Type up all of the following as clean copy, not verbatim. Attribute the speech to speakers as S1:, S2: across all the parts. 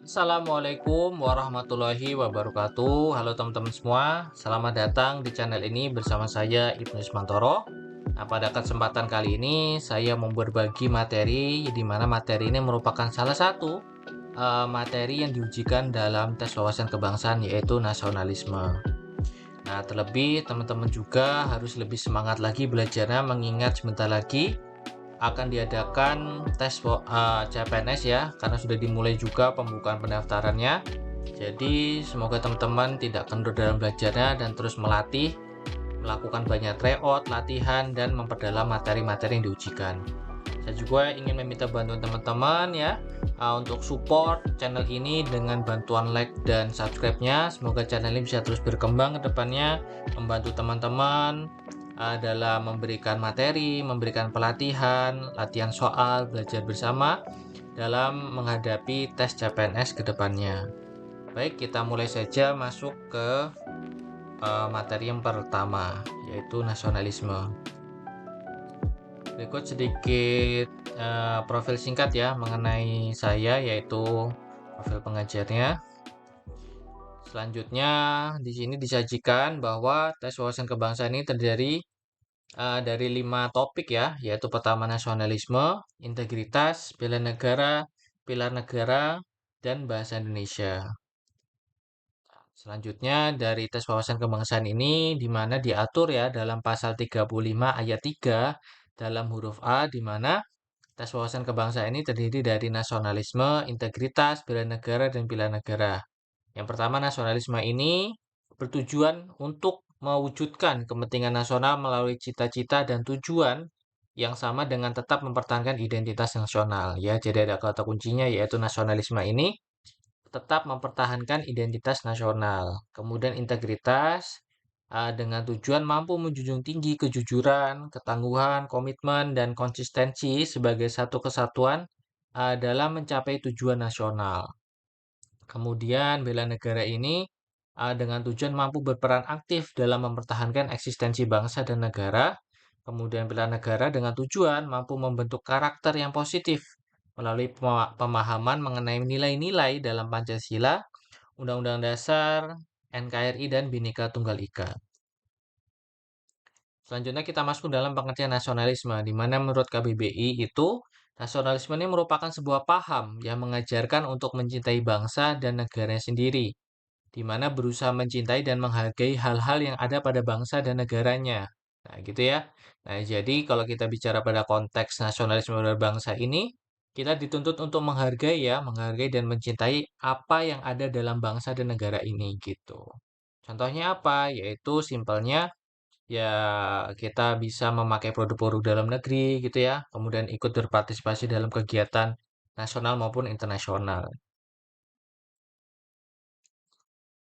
S1: Assalamualaikum warahmatullahi wabarakatuh. Halo teman-teman semua, selamat datang di channel ini bersama saya Ibnu Ismantoro. Nah, pada kesempatan kali ini saya mau berbagi materi, di mana materi ini merupakan salah satu materi yang diujikan dalam tes wawasan kebangsaan, yaitu nasionalisme. Nah, terlebih teman-teman juga harus lebih semangat lagi belajarnya, mengingat sebentar lagi akan diadakan tes CPNS ya, karena sudah dimulai juga pembukaan pendaftarannya. Jadi semoga teman-teman tidak kendor dalam belajarnya dan terus melatih, melakukan banyak tryout, latihan, dan memperdalam materi-materi yang diujikan. Saya juga ingin meminta bantuan teman-teman ya, untuk support channel ini dengan bantuan like dan subscribe-nya. Semoga channel ini bisa terus berkembang ke depannya, membantu teman-teman dalam memberikan materi, memberikan pelatihan, latihan soal, belajar bersama dalam menghadapi tes CPNS ke depannya. Baik, kita mulai saja masuk ke materi yang pertama, yaitu nasionalisme. Berikut sedikit profil singkat ya mengenai saya, yaitu profil pengajarnya. Selanjutnya, di sini disajikan bahwa tes wawasan kebangsaan ini terdiri dari 5 topik ya, yaitu pertama nasionalisme, integritas, pilar negara, dan bahasa Indonesia. Selanjutnya dari tes wawasan kebangsaan ini di mana diatur ya dalam pasal 35 ayat 3 dalam huruf A, di mana tes wawasan kebangsaan ini terdiri dari nasionalisme, integritas, bela negara, dan pilar negara. Yang pertama, nasionalisme ini bertujuan untuk mewujudkan kepentingan nasional melalui cita-cita dan tujuan yang sama dengan tetap mempertahankan identitas nasional. Ya, jadi ada kata kuncinya yaitu nasionalisme ini tetap mempertahankan identitas nasional. Kemudian integritas dengan tujuan mampu menjunjung tinggi kejujuran, ketangguhan, komitmen, dan konsistensi sebagai satu kesatuan dalam mencapai tujuan nasional. Kemudian bela negara ini dengan tujuan mampu berperan aktif dalam mempertahankan eksistensi bangsa dan negara. Kemudian bela negara dengan tujuan mampu membentuk karakter yang positif melalui pemahaman mengenai nilai-nilai dalam Pancasila, Undang-Undang Dasar, NKRI, dan Bhinneka Tunggal Ika. Selanjutnya kita masuk dalam pengertian nasionalisme, di mana menurut KBBI itu nasionalisme ini merupakan sebuah paham yang mengajarkan untuk mencintai bangsa dan negaranya sendiri, di mana berusaha mencintai dan menghargai hal-hal yang ada pada bangsa dan negaranya. Nah, gitu ya. Nah, jadi kalau kita bicara pada konteks nasionalisme dan bangsa ini, kita dituntut untuk menghargai ya, menghargai dan mencintai apa yang ada dalam bangsa dan negara ini gitu. Contohnya apa? Yaitu simpelnya ya kita bisa memakai produk-produk dalam negeri gitu ya, kemudian ikut berpartisipasi dalam kegiatan nasional maupun internasional.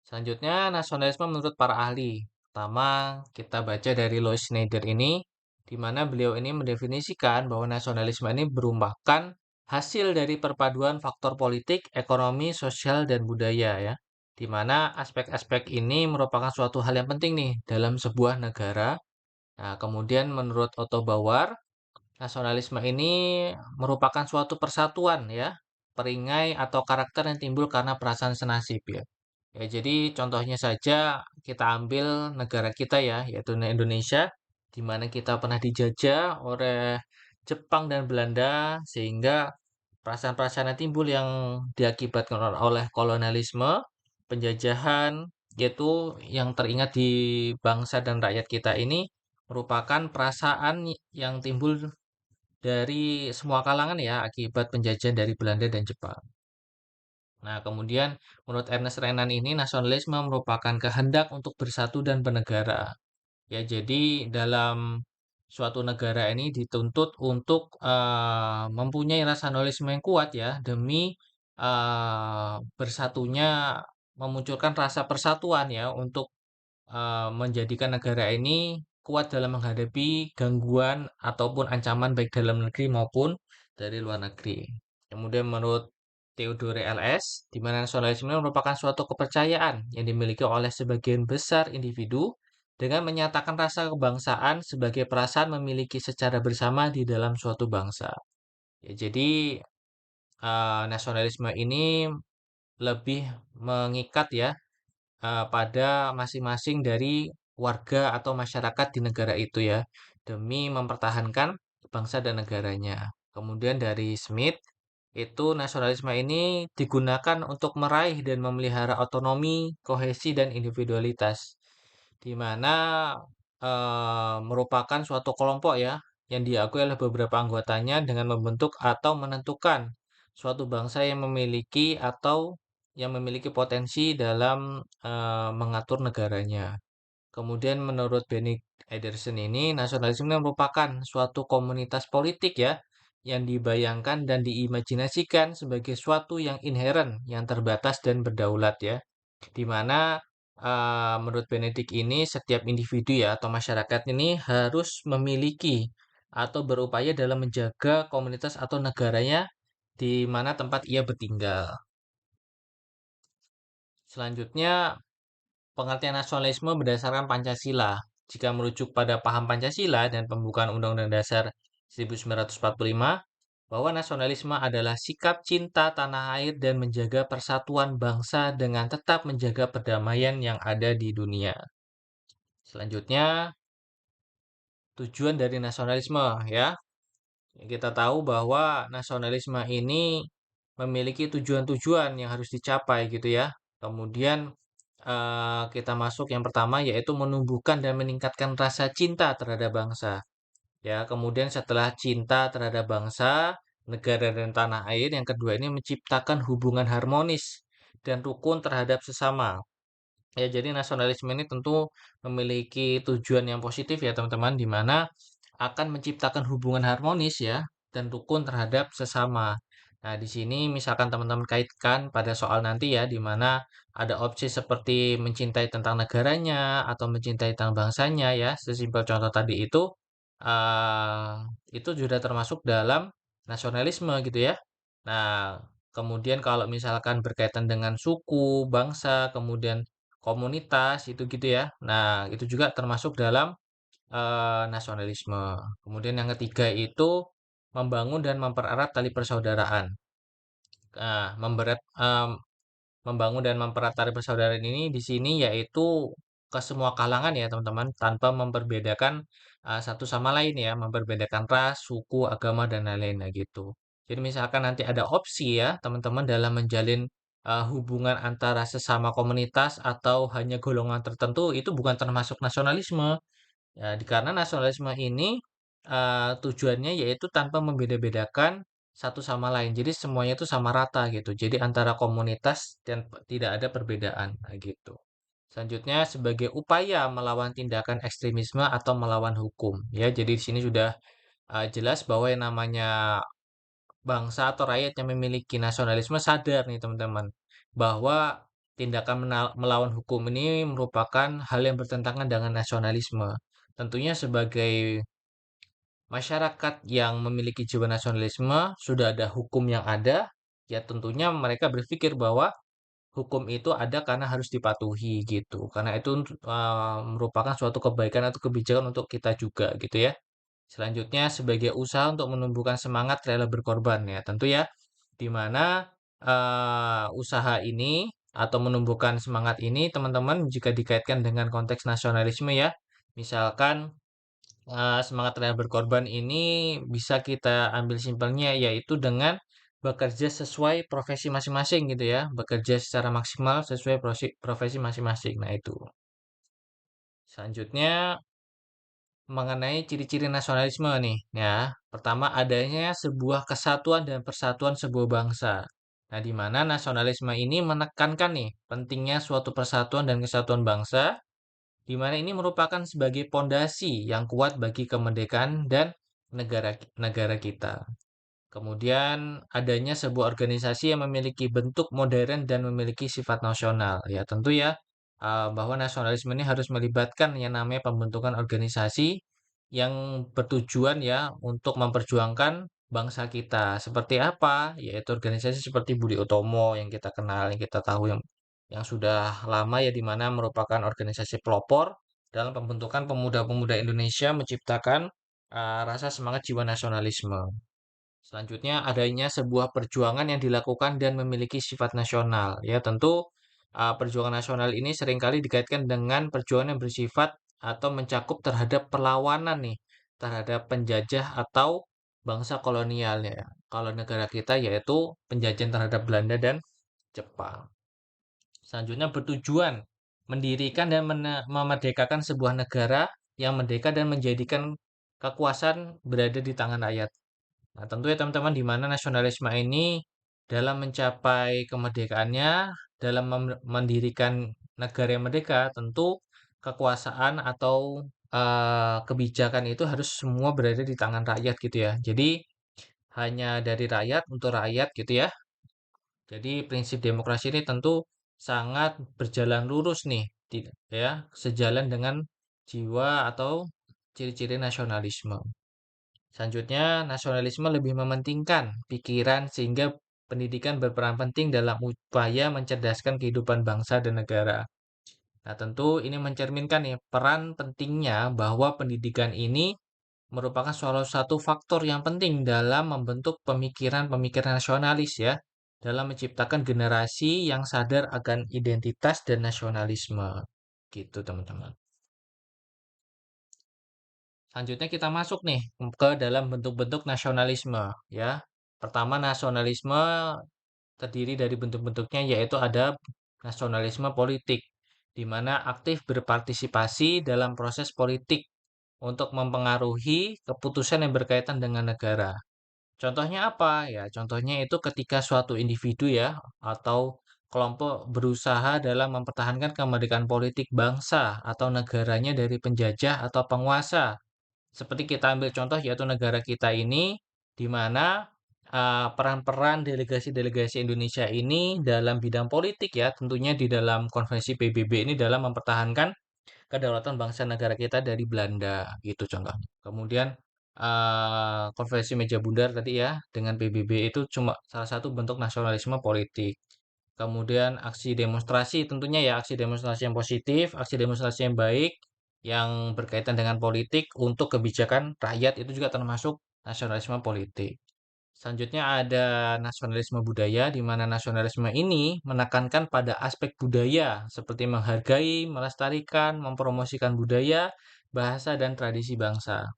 S1: Selanjutnya, nasionalisme menurut para ahli. Pertama, kita baca dari Louis Schneider ini, di mana beliau ini mendefinisikan bahwa nasionalisme ini merupakan hasil dari perpaduan faktor politik, ekonomi, sosial, dan budaya ya. Di mana aspek-aspek ini merupakan suatu hal yang penting nih dalam sebuah negara. Nah, kemudian menurut Otto Bauer, nasionalisme ini merupakan suatu persatuan ya, peringai atau karakter yang timbul karena perasaan senasib ya. Ya, jadi contohnya saja kita ambil negara kita ya, yaitu Indonesia, di mana kita pernah dijajah oleh Jepang dan Belanda, sehingga perasaan-perasaan yang timbul yang diakibatkan oleh kolonialisme, penjajahan, yaitu yang teringat di bangsa dan rakyat kita ini merupakan perasaan yang timbul dari semua kalangan ya akibat penjajahan dari Belanda dan Jepang. Nah, kemudian menurut Ernest Renan ini nasionalisme merupakan kehendak untuk bersatu dan bernegara. Ya, jadi dalam suatu negara ini dituntut untuk mempunyai nasionalisme yang kuat ya demi bersatunya memunculkan rasa persatuan ya untuk menjadikan negara ini kuat dalam menghadapi gangguan ataupun ancaman baik dalam negeri maupun dari luar negeri. Kemudian menurut Theodore LS, di mana nasionalisme merupakan suatu kepercayaan yang dimiliki oleh sebagian besar individu dengan menyatakan rasa kebangsaan sebagai perasaan memiliki secara bersama di dalam suatu bangsa. Ya, jadi nasionalisme ini lebih mengikat ya pada masing-masing dari warga atau masyarakat di negara itu ya, demi mempertahankan bangsa dan negaranya. Kemudian dari Smith, itu nasionalisme ini digunakan untuk meraih dan memelihara otonomi, kohesi, dan individualitas, di mana merupakan suatu kelompok ya yang diakui oleh beberapa anggotanya dengan membentuk atau menentukan suatu bangsa yang memiliki atau yang memiliki potensi dalam mengatur negaranya. Kemudian menurut Benny Ederson ini, nasionalisme merupakan suatu komunitas politik ya, yang dibayangkan dan diimajinasikan sebagai suatu yang inheren, yang terbatas dan berdaulat ya. Di mana menurut Benedict ini setiap individu ya atau masyarakat ini harus memiliki atau berupaya dalam menjaga komunitas atau negaranya di mana tempat ia bertinggal. Selanjutnya, pengertian nasionalisme berdasarkan Pancasila. Jika merujuk pada paham Pancasila dan pembukaan Undang-Undang Dasar 1945, bahwa nasionalisme adalah sikap cinta tanah air dan menjaga persatuan bangsa dengan tetap menjaga perdamaian yang ada di dunia. Selanjutnya, tujuan dari nasionalisme ya. Kita tahu bahwa nasionalisme ini memiliki tujuan-tujuan yang harus dicapai gitu ya. Kemudian kita masuk yang pertama yaitu menumbuhkan dan meningkatkan rasa cinta terhadap bangsa. Ya, kemudian setelah cinta terhadap bangsa, negara dan tanah air, yang kedua ini menciptakan hubungan harmonis dan rukun terhadap sesama. Ya, jadi nasionalisme ini tentu memiliki tujuan yang positif ya teman-teman, di mana akan menciptakan hubungan harmonis ya dan rukun terhadap sesama. Nah, di sini misalkan teman-teman kaitkan pada soal nanti ya, di mana ada opsi seperti mencintai tentang negaranya atau mencintai tentang bangsanya ya, sesimpel contoh tadi eh, itu sudah termasuk dalam nasionalisme gitu ya. Nah, kemudian kalau misalkan berkaitan dengan suku, bangsa, kemudian komunitas itu gitu ya. Nah, itu juga termasuk dalam nasionalisme. Kemudian yang ketiga itu membangun dan mempererat tali persaudaraan. Nah, membangun dan mempererat tali persaudaraan ini di sini yaitu ke semua kalangan ya teman-teman, tanpa memperbedakan satu sama lain ya, memperbedakan ras, suku, agama dan lain-lain nah gitu. Jadi misalkan nanti ada opsi ya teman-teman dalam menjalin hubungan antara sesama komunitas atau hanya golongan tertentu, itu bukan termasuk nasionalisme. Ya, karena nasionalisme ini tujuannya yaitu tanpa membeda-bedakan satu sama lain. Jadi semuanya itu sama rata gitu. Jadi antara komunitas dan tidak ada perbedaan nah, gitu. Selanjutnya sebagai upaya melawan tindakan ekstremisme atau melawan hukum. Ya, jadi di sini sudah jelas bahwa yang namanya bangsa atau rakyat yang memiliki nasionalisme sadar nih teman-teman bahwa tindakan melawan hukum ini merupakan hal yang bertentangan dengan nasionalisme. Tentunya sebagai masyarakat yang memiliki jiwa nasionalisme sudah ada hukum yang ada, ya tentunya mereka berpikir bahwa hukum itu ada karena harus dipatuhi gitu. Karena itu merupakan suatu kebaikan atau kebijakan untuk kita juga gitu ya. Selanjutnya sebagai usaha untuk menumbuhkan semangat rela berkorban ya, tentu ya, di mana usaha ini atau menumbuhkan semangat ini teman-teman jika dikaitkan dengan konteks nasionalisme ya, misalkan semangat rela berkorban ini bisa kita ambil simpelnya yaitu dengan bekerja sesuai profesi masing-masing gitu ya, bekerja secara maksimal sesuai profesi masing-masing. Nah itu. Selanjutnya mengenai ciri-ciri nasionalisme nih ya. Pertama adanya sebuah kesatuan dan persatuan sebuah bangsa. Nah, di mana nasionalisme ini menekankan nih pentingnya suatu persatuan dan kesatuan bangsa, di mana ini merupakan sebagai pondasi yang kuat bagi kemerdekaan dan negara negara kita. Kemudian adanya sebuah organisasi yang memiliki bentuk modern dan memiliki sifat nasional. Ya tentu ya bahwa nasionalisme ini harus melibatkan yang namanya pembentukan organisasi yang bertujuan ya untuk memperjuangkan bangsa kita. Seperti apa? Yaitu organisasi seperti Budi Utomo yang kita kenal, yang kita tahu yang sudah lama ya di mana merupakan organisasi pelopor dalam pembentukan pemuda-pemuda Indonesia menciptakan rasa semangat jiwa nasionalisme. Selanjutnya adanya sebuah perjuangan yang dilakukan dan memiliki sifat nasional. Ya, tentu perjuangan nasional ini seringkali dikaitkan dengan perjuangan yang bersifat atau mencakup terhadap perlawanan nih, terhadap penjajah atau bangsa kolonial ya. Kalau negara kita yaitu penjajahan terhadap Belanda dan Jepang. Selanjutnya bertujuan mendirikan dan memerdekakan sebuah negara yang merdeka dan menjadikan kekuasaan berada di tangan rakyat. Nah, tentu ya teman-teman di mana nasionalisme ini dalam mencapai kemerdekaannya, dalam mendirikan negara yang merdeka, tentu kekuasaan atau kebijakan itu harus semua berada di tangan rakyat gitu ya. Jadi hanya dari rakyat untuk rakyat gitu ya. Jadi prinsip demokrasi ini tentu sangat berjalan lurus nih, ya, sejalan dengan jiwa atau ciri-ciri nasionalisme. Selanjutnya, nasionalisme lebih mementingkan pikiran sehingga pendidikan berperan penting dalam upaya mencerdaskan kehidupan bangsa dan negara. Nah, tentu ini mencerminkan nih peran pentingnya bahwa pendidikan ini merupakan salah satu faktor yang penting dalam membentuk pemikiran-pemikiran nasionalis ya, dalam menciptakan generasi yang sadar akan identitas dan nasionalisme. Gitu, teman-teman. Selanjutnya kita masuk nih ke dalam bentuk-bentuk nasionalisme ya. Pertama, nasionalisme terdiri dari bentuk-bentuknya yaitu ada nasionalisme politik di mana aktif berpartisipasi dalam proses politik untuk mempengaruhi keputusan yang berkaitan dengan negara. Contohnya apa? Ya, contohnya itu ketika suatu individu ya atau kelompok berusaha dalam mempertahankan kemerdekaan politik bangsa atau negaranya dari penjajah atau penguasa. Seperti kita ambil contoh yaitu negara kita ini di mana peran-peran delegasi-delegasi Indonesia ini dalam bidang politik ya, tentunya di dalam konvensi PBB ini dalam mempertahankan kedaulatan bangsa negara kita dari Belanda gitu contohnya. Kemudian konvensi meja bundar tadi ya dengan PBB itu cuma salah satu bentuk nasionalisme politik. Kemudian aksi demonstrasi tentunya ya aksi demonstrasi yang positif, aksi demonstrasi yang baik yang berkaitan dengan politik untuk kebijakan rakyat itu juga termasuk nasionalisme politik. Selanjutnya ada nasionalisme budaya, di mana nasionalisme ini menekankan pada aspek budaya, seperti menghargai, melestarikan, mempromosikan budaya, bahasa, dan tradisi bangsa.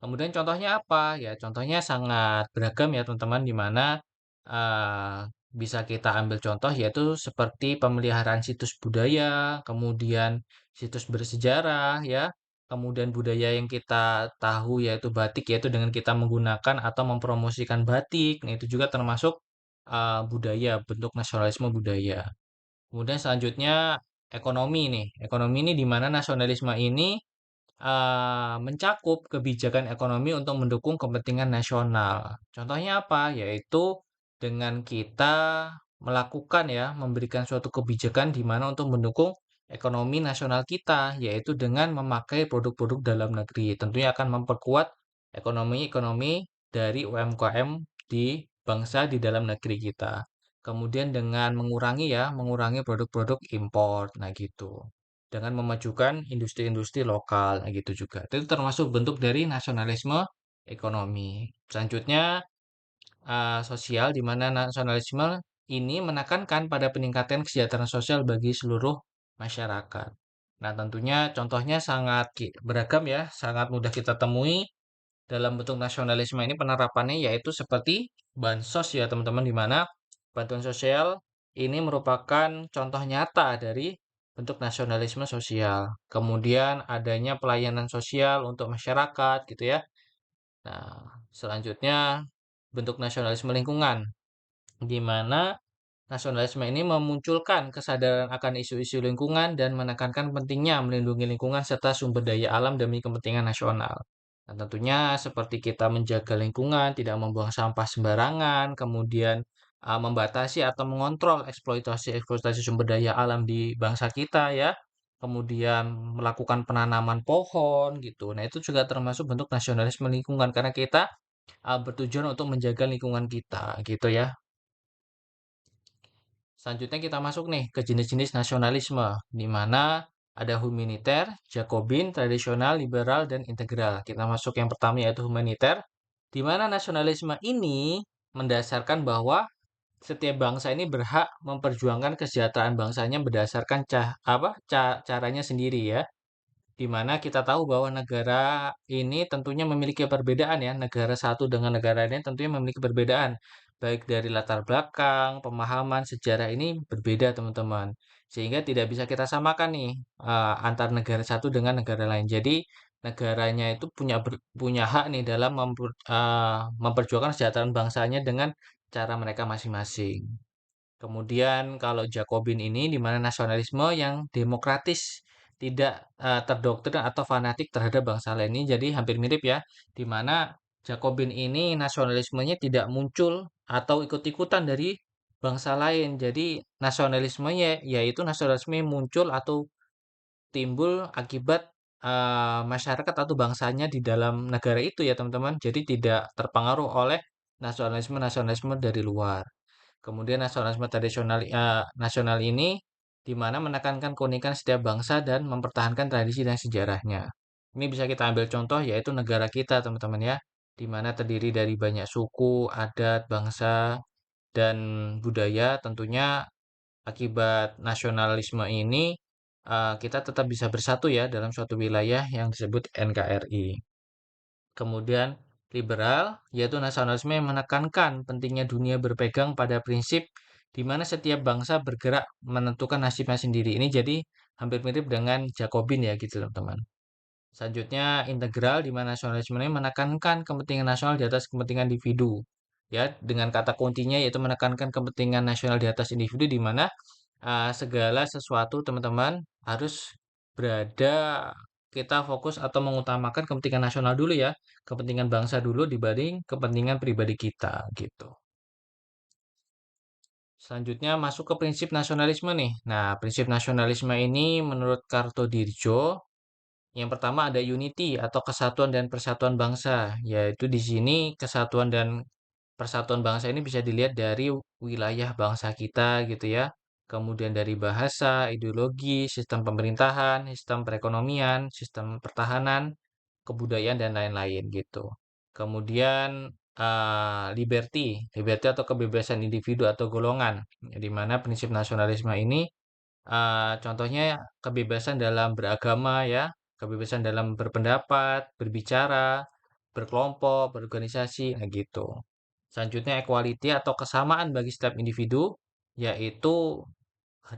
S1: Kemudian contohnya apa? Ya, contohnya sangat beragam ya teman-teman, di mana eh, bisa kita ambil contoh yaitu seperti pemeliharaan situs budaya, kemudian situs bersejarah ya, kemudian budaya yang kita tahu yaitu batik, yaitu dengan kita menggunakan atau mempromosikan batik. Nah, itu juga termasuk budaya, bentuk nasionalisme budaya. Kemudian selanjutnya ekonomi nih. Ekonomi ini di mana nasionalisme ini mencakup kebijakan ekonomi untuk mendukung kepentingan nasional. Contohnya apa? Yaitu dengan kita melakukan ya, memberikan suatu kebijakan di mana untuk mendukung ekonomi nasional kita, yaitu dengan memakai produk-produk dalam negeri. Tentunya akan memperkuat ekonomi-ekonomi dari UMKM di bangsa di dalam negeri kita. Kemudian dengan mengurangi ya, mengurangi produk-produk impor. Nah, gitu dengan memajukan industri-industri lokal nah gitu juga. Itu termasuk bentuk dari nasionalisme ekonomi. Selanjutnya sosial di mana nasionalisme ini menekankan pada peningkatan kesejahteraan sosial bagi seluruh masyarakat. Nah, tentunya contohnya sangat beragam ya, sangat mudah kita temui dalam bentuk nasionalisme ini penerapannya yaitu seperti bansos ya teman-teman di mana bantuan sosial ini merupakan contoh nyata dari bentuk nasionalisme sosial. Kemudian adanya pelayanan sosial untuk masyarakat gitu ya. Nah, selanjutnya bentuk nasionalisme lingkungan di mana nasionalisme ini memunculkan kesadaran akan isu-isu lingkungan dan menekankan pentingnya melindungi lingkungan serta sumber daya alam demi kepentingan nasional. Nah, tentunya seperti kita menjaga lingkungan, tidak membuang sampah sembarangan, kemudian membatasi atau mengontrol eksploitasi-eksploitasi sumber daya alam di bangsa kita ya. Kemudian melakukan penanaman pohon gitu. Nah, itu juga termasuk bentuk nasionalisme lingkungan karena kita bertujuan untuk menjaga lingkungan kita gitu ya. Selanjutnya kita masuk nih ke jenis-jenis nasionalisme, di mana ada humaniter, Jacobin, tradisional, liberal, dan integral. Kita masuk yang pertama yaitu humaniter. di mana nasionalisme ini mendasarkan bahwa setiap bangsa ini berhak memperjuangkan kesejahteraan bangsanya berdasarkan caranya sendiri ya. Di mana kita tahu bahwa negara ini tentunya memiliki perbedaan ya, negara satu dengan negara lain tentunya memiliki perbedaan, baik dari latar belakang, pemahaman, sejarah ini berbeda teman-teman. Sehingga tidak bisa kita samakan nih antar negara satu dengan negara lain. Jadi negaranya itu punya hak nih dalam memperjuangkan kesejahteraan bangsanya dengan cara mereka masing-masing. Kemudian kalau Jacobin ini di mana nasionalisme yang demokratis, tidak terdoktrin atau fanatik terhadap bangsa lain ini jadi hampir mirip ya, di mana Jacobin ini nasionalismenya tidak muncul atau ikut-ikutan dari bangsa lain. Jadi nasionalismenya yaitu nasionalisme yang muncul atau timbul akibat masyarakat atau bangsanya di dalam negara itu ya teman-teman. Jadi tidak terpengaruh oleh nasionalisme-nasionalisme dari luar. Kemudian nasionalisme nasional ini di mana menekankan keunikan setiap bangsa dan mempertahankan tradisi dan sejarahnya. Ini bisa kita ambil contoh yaitu negara kita, teman-teman ya, di mana terdiri dari banyak suku, adat, bangsa, dan budaya. Tentunya akibat nasionalisme ini kita tetap bisa bersatu ya dalam suatu wilayah yang disebut NKRI. Kemudian liberal, yaitu nasionalisme yang menekankan pentingnya dunia berpegang pada prinsip di mana setiap bangsa bergerak menentukan nasibnya sendiri. Ini jadi hampir mirip dengan Jacobin ya gitu teman-teman. Selanjutnya integral di mana nasionalisme ini menekankan kepentingan nasional di atas kepentingan individu. Ya, dengan kata kuncinya yaitu menekankan kepentingan nasional di atas individu di mana segala sesuatu teman-teman harus berada kita fokus atau mengutamakan kepentingan nasional dulu ya, kepentingan bangsa dulu dibanding kepentingan pribadi kita gitu. Selanjutnya masuk ke prinsip nasionalisme nih. Nah, prinsip nasionalisme ini menurut Kartodirjo, yang pertama ada unity atau kesatuan dan persatuan bangsa, yaitu di sini kesatuan dan persatuan bangsa ini bisa dilihat dari wilayah bangsa kita gitu ya. Kemudian dari bahasa, ideologi, sistem pemerintahan, sistem perekonomian, sistem pertahanan, kebudayaan dan lain-lain gitu. Kemudian liberty, liberty atau kebebasan individu atau golongan, di mana prinsip nasionalisme ini contohnya kebebasan dalam beragama ya, kebebasan dalam berpendapat, berbicara, berkelompok, berorganisasi, nah gitu. Selanjutnya equality atau kesamaan bagi setiap individu, yaitu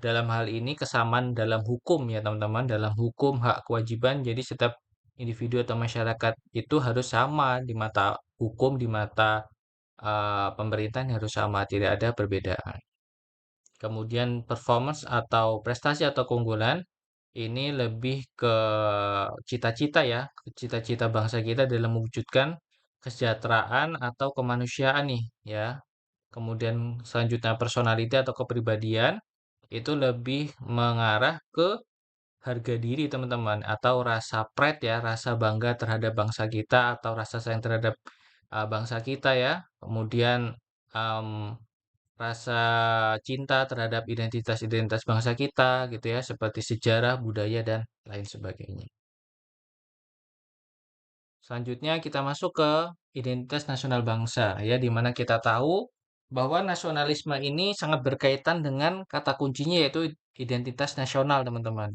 S1: dalam hal ini kesamaan dalam hukum ya teman-teman, dalam hukum hak kewajiban. Jadi setiap individu atau masyarakat itu harus sama di mata hukum, di mata pemerintahan harus sama, tidak ada perbedaan. Kemudian performance atau prestasi atau keunggulan ini lebih ke cita-cita ya, cita-cita bangsa kita dalam mewujudkan kesejahteraan atau kemanusiaan nih ya. Kemudian selanjutnya personality atau kepribadian itu lebih mengarah ke harga diri teman-teman atau rasa pride ya, rasa bangga terhadap bangsa kita atau rasa sayang terhadap bangsa kita ya. Kemudian em, rasa cinta terhadap identitas-identitas bangsa kita gitu ya, seperti sejarah, budaya dan lain sebagainya. Selanjutnya kita masuk ke identitas nasional bangsa ya, di mana kita tahu bahwa nasionalisme ini sangat berkaitan dengan kata kuncinya yaitu identitas nasional, teman-teman.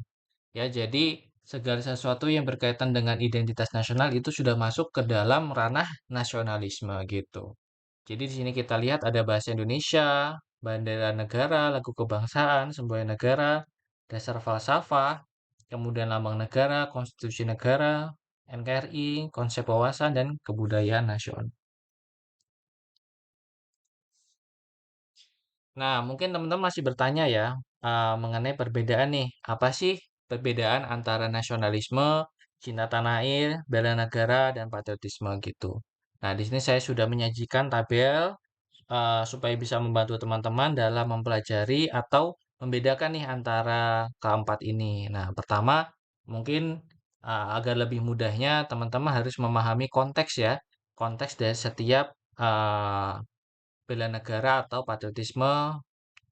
S1: Ya, jadi segala sesuatu yang berkaitan dengan identitas nasional itu sudah masuk ke dalam ranah nasionalisme gitu. Jadi di sini kita lihat ada bahasa Indonesia, bendera negara, lagu kebangsaan, semboyan negara, dasar falsafah, kemudian lambang negara, konstitusi negara, NKRI, konsep wawasan, dan kebudayaan nasional. Nah, mungkin teman-teman masih bertanya ya mengenai perbedaan nih. Apa sih perbedaan antara nasionalisme, cinta tanah air, bela negara, dan patriotisme gitu. Nah, di sini saya sudah menyajikan tabel supaya bisa membantu teman-teman dalam mempelajari atau membedakan nih antara keempat ini. Nah, pertama mungkin agar lebih mudahnya teman-teman harus memahami konteks ya, konteks dari setiap bela negara atau patriotisme,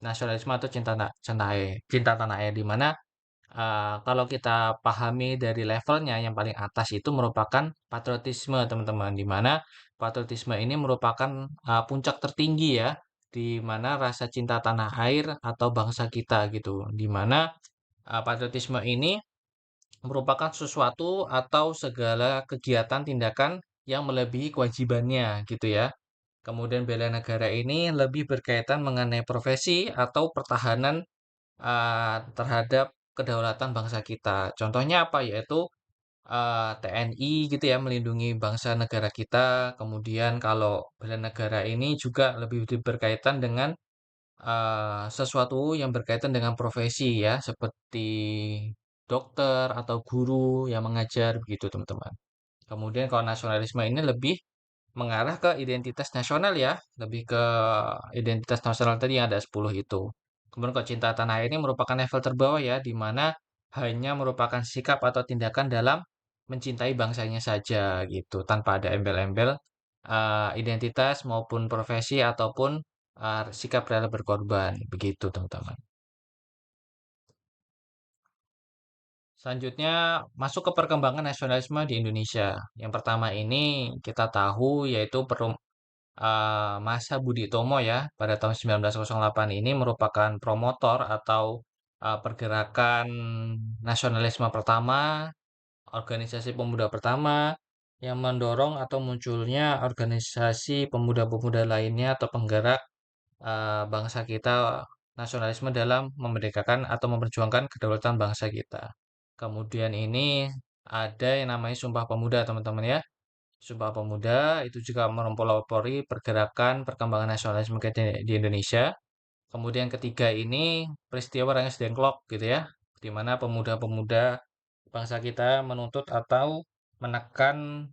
S1: nasionalisme atau cinta tanah air, di mana kalau kita pahami dari levelnya yang paling atas itu merupakan patriotisme teman-teman, di mana patriotisme ini merupakan puncak tertinggi ya, di mana rasa cinta tanah air atau bangsa kita gitu, di mana patriotisme ini merupakan sesuatu atau segala kegiatan tindakan yang melebihi kewajibannya gitu ya. Kemudian bela negara ini lebih berkaitan mengenai profesi atau pertahanan terhadap kedaulatan bangsa kita. Contohnya apa? Yaitu TNI gitu ya, melindungi bangsa negara kita. Kemudian kalau bela negara ini juga lebih berkaitan dengan sesuatu yang berkaitan dengan profesi ya, seperti dokter atau guru yang mengajar begitu teman-teman. Kemudian kalau nasionalisme ini lebih mengarah ke identitas nasional ya, lebih ke identitas nasional tadi yang ada 10 itu. Kemudian kalau cinta tanah air ini merupakan level terbawah ya, di mana hanya merupakan sikap atau tindakan dalam mencintai bangsanya saja gitu, tanpa ada embel-embel identitas maupun profesi ataupun sikap rela berkorban, begitu teman-teman. Selanjutnya masuk ke perkembangan nasionalisme di Indonesia. Yang pertama ini kita tahu yaitu Masa Budi Utomo ya pada tahun 1908 ini merupakan promotor atau pergerakan nasionalisme pertama, organisasi pemuda pertama yang mendorong atau munculnya organisasi pemuda-pemuda lainnya atau penggerak bangsa kita nasionalisme dalam memerdekakan atau memperjuangkan kedaulatan bangsa kita. Kemudian ini ada yang namanya Sumpah Pemuda teman-teman ya. Sumpah Pemuda itu juga mempelopori pergerakan perkembangan nasionalisme kita di Indonesia. Kemudian ketiga ini peristiwa Rengas Dengklok gitu ya, di mana pemuda-pemuda bangsa kita menuntut atau menekan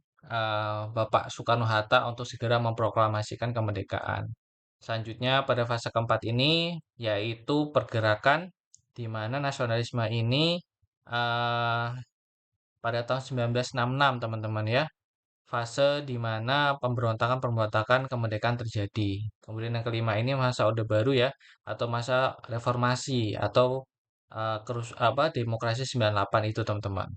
S1: Bapak Soekarno-Hatta untuk segera memproklamasikan kemerdekaan. Selanjutnya pada fase keempat ini yaitu pergerakan di mana nasionalisme ini eh, pada tahun 1966 teman-teman ya, fase di mana pemberontakan-pemberontakan kemerdekaan terjadi. Kemudian yang kelima ini masa Orde Baru ya, atau masa reformasi atau demokrasi 98 itu teman-teman.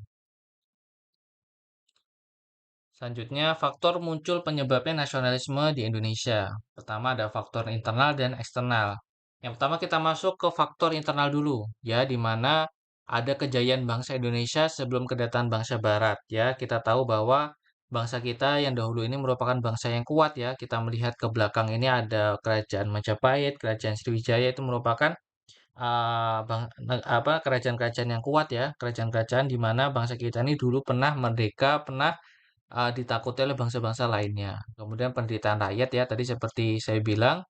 S1: Selanjutnya, faktor muncul penyebabnya nasionalisme di Indonesia. Pertama ada faktor internal dan eksternal. Yang pertama kita masuk ke faktor internal dulu, ya, di mana ada kejayaan bangsa Indonesia sebelum kedatangan bangsa Barat. Ya, kita tahu bahwa bangsa kita yang dahulu ini merupakan bangsa yang kuat ya. Kita melihat ke belakang ini ada kerajaan Majapahit, kerajaan Sriwijaya itu merupakan kerajaan-kerajaan yang kuat ya, kerajaan-kerajaan di mana bangsa kita ini dulu pernah merdeka, pernah ditakuti oleh bangsa-bangsa lainnya. Kemudian penderitaan rakyat ya, tadi seperti saya bilang,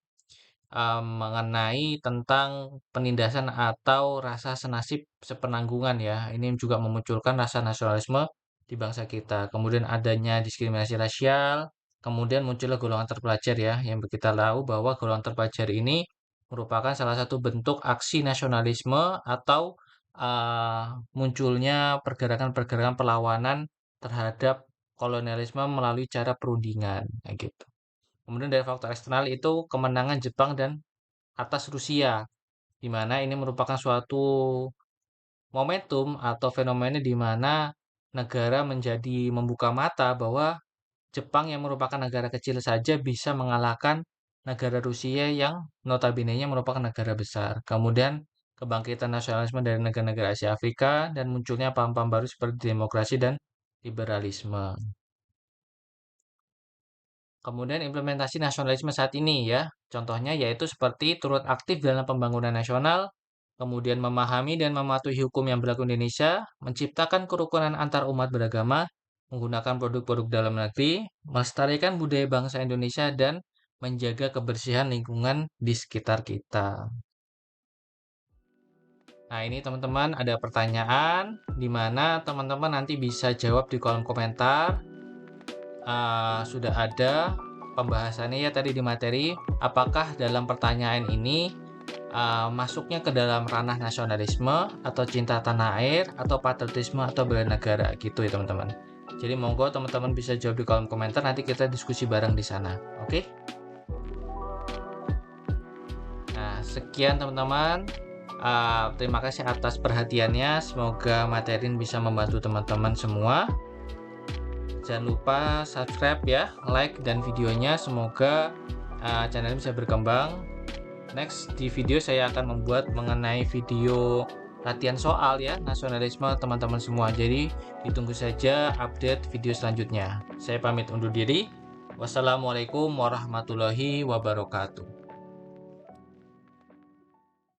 S1: mengenai tentang penindasan atau rasa senasib sepenanggungan ya. Ini juga memunculkan rasa nasionalisme di bangsa kita. Kemudian adanya diskriminasi rasial, kemudian munculnya golongan terpelajar ya, yang kita tahu bahwa golongan terpelajar ini merupakan salah satu bentuk aksi nasionalisme atau munculnya pergerakan-pergerakan perlawanan terhadap kolonialisme melalui cara perundingan, kayak gitu. Kemudian dari faktor eksternal itu kemenangan Jepang dan atas Rusia, di mana ini merupakan suatu momentum atau fenomena di mana negara menjadi membuka mata bahwa Jepang yang merupakan negara kecil saja bisa mengalahkan negara Rusia yang notabene-nya merupakan negara besar. Kemudian kebangkitan nasionalisme dari negara-negara Asia Afrika dan munculnya paham-paham baru seperti demokrasi dan liberalisme. Kemudian implementasi nasionalisme saat ini ya, contohnya yaitu seperti turut aktif dalam pembangunan nasional, kemudian memahami dan mematuhi hukum yang berlaku di Indonesia, menciptakan kerukunan antar umat beragama, menggunakan produk-produk dalam negeri, melestarikan budaya bangsa Indonesia, dan menjaga kebersihan lingkungan di sekitar kita. Nah, ini teman-teman ada pertanyaan di mana teman-teman nanti bisa jawab di kolom komentar. Sudah ada pembahasannya ya tadi di materi. Apakah dalam pertanyaan ini masuknya ke dalam ranah nasionalisme atau cinta tanah air atau patriotisme atau bela negara gitu ya teman-teman. Jadi monggo teman-teman bisa jawab di kolom komentar, nanti kita diskusi bareng di sana. Oke? Nah, sekian teman-teman. Terima kasih atas perhatiannya. Semoga materi ini bisa membantu teman-teman semua. Jangan lupa subscribe ya, like dan videonya. Semoga channel ini bisa berkembang. Next di video saya akan membuat mengenai video latihan soal ya, nasionalisme teman-teman semua. Jadi ditunggu saja update video selanjutnya. Saya pamit undur diri. Wassalamualaikum warahmatullahi wabarakatuh.